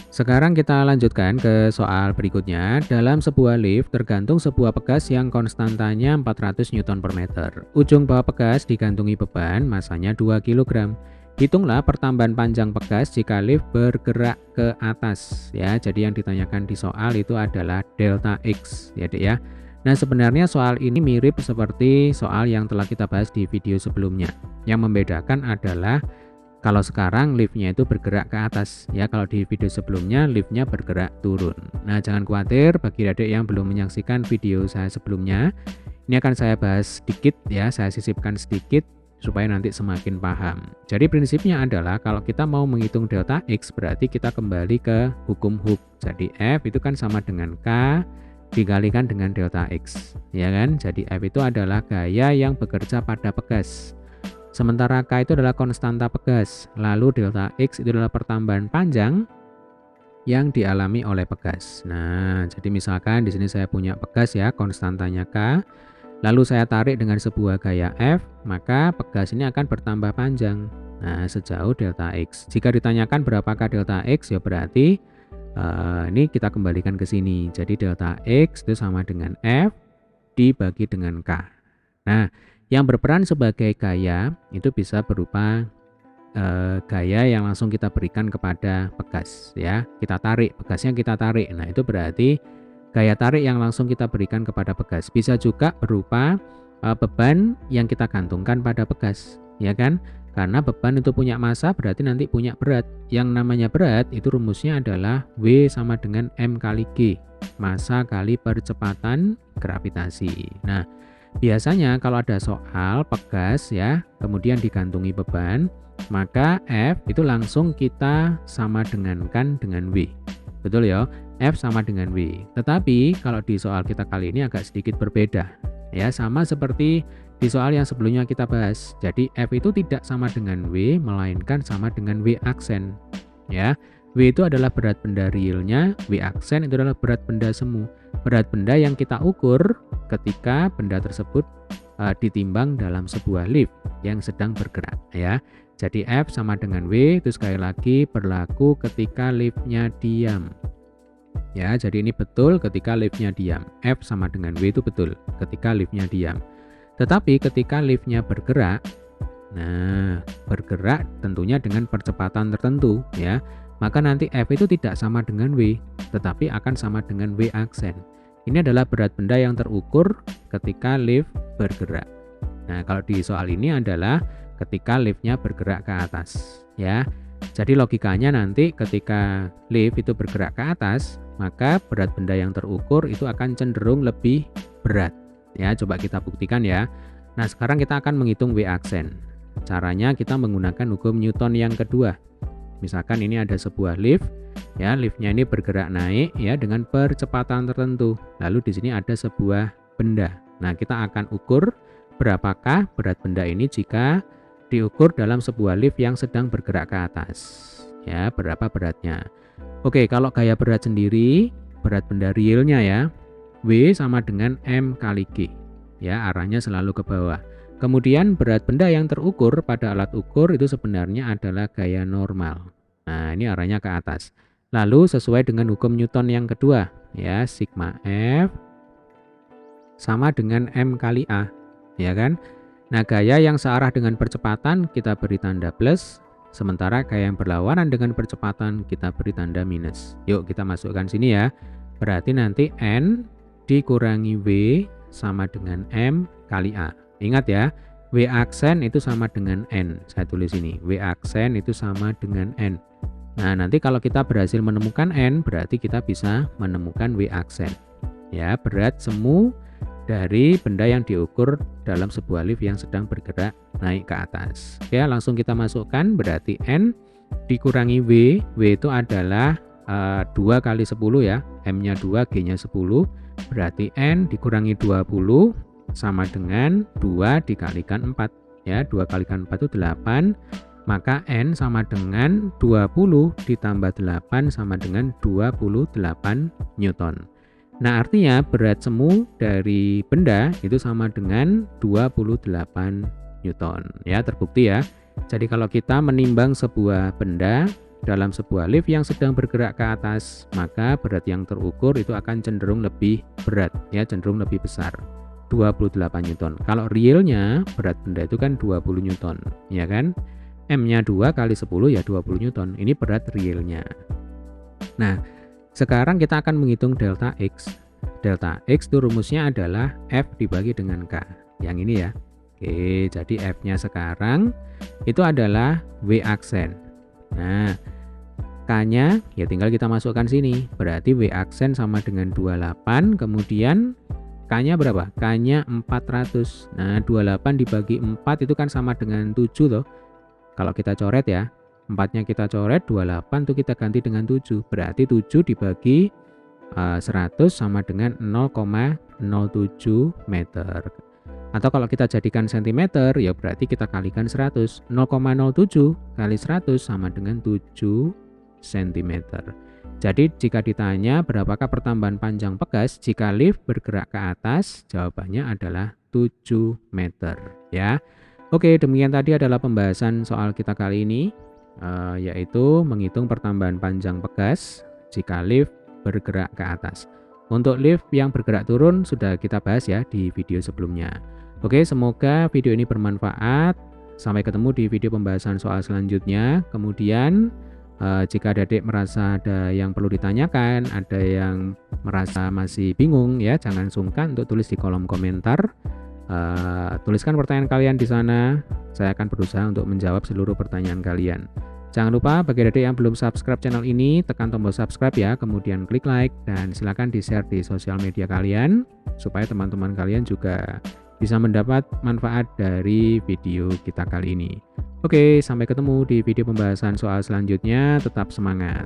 Sekarang kita lanjutkan ke soal berikutnya. Dalam sebuah lift tergantung sebuah pegas yang konstantanya 400 Newton per meter. Ujung bawah pegas digantungi beban, masanya 2 kg. Hitunglah pertambahan panjang pegas jika lift bergerak ke atas. Ya, jadi yang ditanyakan di soal itu adalah delta X, ya Dek ya. Nah, sebenarnya soal ini mirip seperti soal yang telah kita bahas di video sebelumnya. Yang membedakan adalah kalau sekarang liftnya itu bergerak ke atas, ya kalau di video sebelumnya liftnya bergerak turun. Nah, jangan khawatir bagi adik yang belum menyaksikan video saya sebelumnya, ini akan saya bahas sedikit ya, saya sisipkan sedikit supaya nanti semakin paham. Jadi prinsipnya adalah kalau kita mau menghitung delta X berarti kita kembali ke hukum Hooke. Jadi F itu kan sama dengan K dikalikan dengan delta X, ya kan? Jadi F itu adalah gaya yang bekerja pada pegas. Sementara K itu adalah konstanta pegas, lalu delta X itu adalah pertambahan panjang yang dialami oleh pegas. Nah, jadi misalkan di sini saya punya pegas ya, konstantanya K, lalu saya tarik dengan sebuah gaya F, maka pegas ini akan bertambah panjang. Nah, sejauh delta X. Jika ditanyakan berapakah delta X, ya berarti ini kita kembalikan ke sini. Jadi delta X itu sama dengan F dibagi dengan K. Nah, yang berperan sebagai gaya itu bisa berupa gaya yang langsung kita berikan kepada pegas ya. Kita tarik, pegasnya kita tarik. Nah, itu berarti gaya tarik yang langsung kita berikan kepada pegas. Bisa juga berupa beban yang kita gantungkan pada pegas, ya kan? Karena beban itu punya massa berarti nanti punya berat. Yang namanya berat itu rumusnya adalah W sama dengan M kali G. Massa kali percepatan gravitasi. Nah, biasanya kalau ada soal pegas ya, kemudian digantungi beban, maka F itu langsung kita sama dengankan dengan W. Betul ya? F sama dengan W. Tetapi kalau di soal kita kali ini agak sedikit berbeda. Ya, sama seperti di soal yang sebelumnya kita bahas. Jadi F itu tidak sama dengan W, melainkan sama dengan W aksen. Ya. W itu adalah berat benda realnya, W aksen itu adalah berat benda semu. Berat benda yang kita ukur ketika benda tersebut ditimbang dalam sebuah lift yang sedang bergerak ya. Jadi F sama dengan W itu sekali lagi berlaku ketika liftnya diam. Ya, jadi ini betul ketika liftnya diam. F sama dengan W itu betul ketika liftnya diam. Tetapi ketika liftnya bergerak, nah bergerak tentunya dengan percepatan tertentu ya. Maka nanti F itu tidak sama dengan W, tetapi akan sama dengan W aksen. Ini adalah berat benda yang terukur ketika lift bergerak. Nah, kalau di soal ini adalah ketika liftnya bergerak ke atas, ya. Jadi logikanya nanti ketika lift itu bergerak ke atas, maka berat benda yang terukur itu akan cenderung lebih berat. Ya, coba kita buktikan ya. Nah, sekarang kita akan menghitung W aksen. Caranya kita menggunakan hukum Newton yang kedua. Misalkan ini ada sebuah lift, ya liftnya ini bergerak naik ya dengan percepatan tertentu. Lalu di sini ada sebuah benda. Nah, kita akan ukur berapakah berat benda ini jika diukur dalam sebuah lift yang sedang bergerak ke atas. Ya, berapa beratnya? Oke, kalau gaya berat sendiri, berat benda realnya ya, W sama dengan M kali G. Ya, arahnya selalu ke bawah. Kemudian berat benda yang terukur pada alat ukur itu sebenarnya adalah gaya normal. Nah, ini arahnya ke atas. Lalu sesuai dengan hukum Newton yang kedua, ya, sigma F sama dengan M kali A, ya kan? Nah, gaya yang searah dengan percepatan kita beri tanda plus, sementara gaya yang berlawanan dengan percepatan kita beri tanda minus. Yuk kita masukkan sini ya. Berarti nanti N dikurangi W sama dengan M kali A. Ingat ya, W aksen itu sama dengan N. Saya tulis ini, W aksen itu sama dengan N. Nah, nanti kalau kita berhasil menemukan N, berarti kita bisa menemukan W aksen. Ya, berat semu dari benda yang diukur dalam sebuah lift yang sedang bergerak naik ke atas. Ya, langsung kita masukkan, berarti N dikurangi W. W itu adalah 2 kali 10 ya. M-nya 2, G-nya 10. Berarti N dikurangi 20 sama dengan 2 dikalikan 4 ya, 2 kalikan 4 itu 8, maka N sama dengan 20 ditambah 8 sama dengan 28 Newton. Nah, artinya berat semu dari benda itu sama dengan 28 Newton ya, terbukti ya. Jadi kalau kita menimbang sebuah benda dalam sebuah lift yang sedang bergerak ke atas, maka berat yang terukur itu akan cenderung lebih berat, ya, cenderung lebih besar. 28 Newton. Kalau realnya berat benda itu kan 20 Newton, ya kan? M-nya 2 kali 10 ya 20 Newton. Ini berat realnya. Nah, sekarang kita akan menghitung delta X. Delta X itu rumusnya adalah F dibagi dengan K. Yang ini ya. Oke, jadi F-nya sekarang itu adalah W aksen. Nah, K-nya ya tinggal kita masukkan sini. Berarti W aksen sama dengan 28, kemudian K-nya berapa? K-nya 400. Nah, 28 dibagi 4 itu kan sama dengan 7 loh. Kalau kita coret ya, 4-nya kita coret, 28 itu kita ganti dengan 7. Berarti 7 dibagi 100 sama dengan 0,07 meter. Atau kalau kita jadikan cm ya berarti kita kalikan 100. 0,07 kali 100 sama dengan 7 cm. Jadi jika ditanya berapakah pertambahan panjang pegas jika lift bergerak ke atas, jawabannya adalah 7 meter ya. Oke, demikian tadi adalah pembahasan soal kita kali ini, yaitu menghitung pertambahan panjang pegas jika lift bergerak ke atas. Untuk lift yang bergerak turun sudah kita bahas ya di video sebelumnya. Oke, semoga video ini bermanfaat. Sampai ketemu di video pembahasan soal selanjutnya. Kemudian jika adik merasa ada yang perlu ditanyakan, ada yang merasa masih bingung ya, jangan sungkan untuk tulis di kolom komentar. Tuliskan pertanyaan kalian di sana. Saya akan berusaha untuk menjawab seluruh pertanyaan kalian. Jangan lupa bagi adik yang belum subscribe channel ini, tekan tombol subscribe ya, kemudian klik like dan silakan di-share di sosial media kalian supaya teman-teman kalian juga bisa mendapat manfaat dari video kita kali ini. Oke, sampai ketemu di video pembahasan soal selanjutnya. Tetap semangat.